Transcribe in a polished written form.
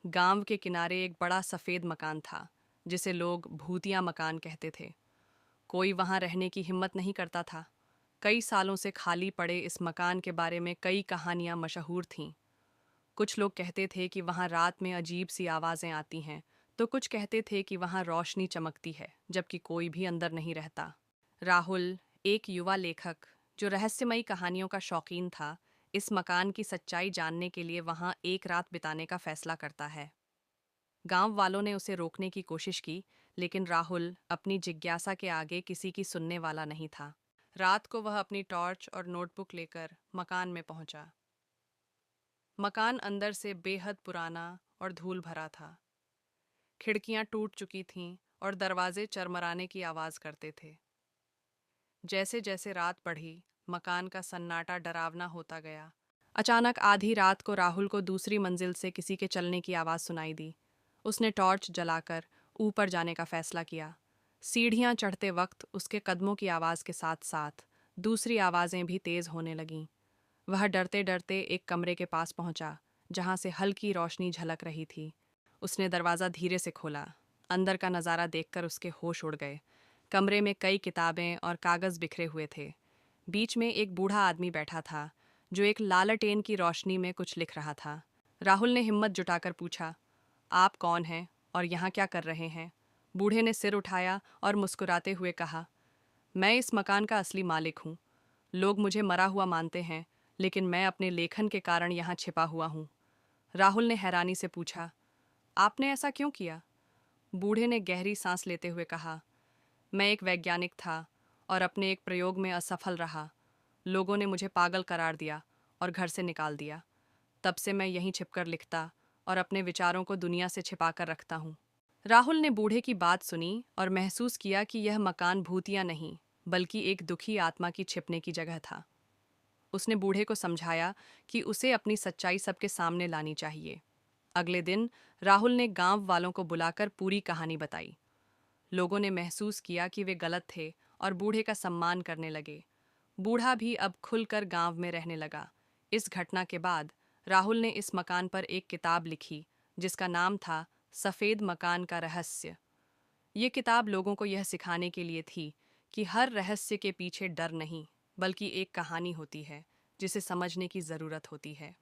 गांव के किनारे एक बड़ा सफेद मकान था, जिसे लोग भूतिया मकान कहते थे। कोई वहां रहने की हिम्मत नहीं करता था। कई सालों से खाली पड़े इस मकान के बारे में कई कहानियां मशहूर थीं। कुछ लोग कहते थे कि वहां रात में अजीब सी आवाजें आती हैं, तो कुछ कहते थे कि वहां रोशनी चमकती है, जबकि कोई भी अंदर नहीं रहता। राहुल, एक युवा लेखक जो रहस्यमयी कहानियों का शौकीन था, इस मकान की सच्चाई जानने के लिए वहां एक रात बिताने का फैसला करता है। गांव वालों ने उसे रोकने की कोशिश की, लेकिन राहुल अपनी जिज्ञासा के आगे किसी की सुनने वाला नहीं था। रात को वह अपनी टॉर्च और नोटबुक लेकर मकान में पहुंचा। मकान अंदर से बेहद पुराना और धूल भरा था। खिड़कियां टूट चुकी थीं और दरवाजे चरमराने की आवाज करते थे। जैसे जैसे रात बढ़ी, मकान का सन्नाटा डरावना होता गया। अचानक आधी रात को राहुल को दूसरी मंजिल से किसी के चलने की आवाज सुनाई दी। उसने टॉर्च जलाकर ऊपर जाने का फैसला किया। सीढ़ियां चढ़ते वक्त उसके कदमों की आवाज के साथ साथ दूसरी आवाजें भी तेज होने लगीं। वह डरते डरते एक कमरे के पास पहुंचा, जहां से हल्की रोशनी झलक रही थी। उसने दरवाज़ा धीरे से खोला। अंदर का नज़ारा देखकर उसके होश उड़ गए। कमरे में कई किताबें और कागज़ बिखरे हुए थे। बीच में एक बूढ़ा आदमी बैठा था, जो एक लालटेन की रोशनी में कुछ लिख रहा था। राहुल ने हिम्मत जुटाकर पूछा, आप कौन हैं और यहाँ क्या कर रहे हैं? बूढ़े ने सिर उठाया और मुस्कुराते हुए कहा, मैं इस मकान का असली मालिक हूँ। लोग मुझे मरा हुआ मानते हैं, लेकिन मैं अपने लेखन के कारण यहाँ छिपा हुआ हूँ। राहुल ने हैरानी से पूछा, आपने ऐसा क्यों किया? बूढ़े ने गहरी सांस लेते हुए कहा, मैं एक वैज्ञानिक था और अपने एक प्रयोग में असफल रहा। लोगों ने मुझे पागल करार दिया और घर से निकाल दिया। तब से मैं यहीं छिपकर लिखता और अपने विचारों को दुनिया से छिपाकर रखता हूँ। राहुल ने बूढ़े की बात सुनी और महसूस किया कि यह मकान भूतिया नहीं, बल्कि एक दुखी आत्मा की छिपने की जगह था। उसने बूढ़े को समझाया कि उसे अपनी सच्चाई सबके सामने लानी चाहिए। अगले दिन राहुल ने गांव वालों को बुलाकर पूरी कहानी बताई। लोगों ने महसूस किया कि वे गलत थे और बूढ़े का सम्मान करने लगे। बूढ़ा भी अब खुलकर गांव में रहने लगा। इस घटना के बाद राहुल ने इस मकान पर एक किताब लिखी, जिसका नाम था सफ़ेद मकान का रहस्य। ये किताब लोगों को यह सिखाने के लिए थी कि हर रहस्य के पीछे डर नहीं, बल्कि एक कहानी होती है, जिसे समझने की ज़रूरत होती है।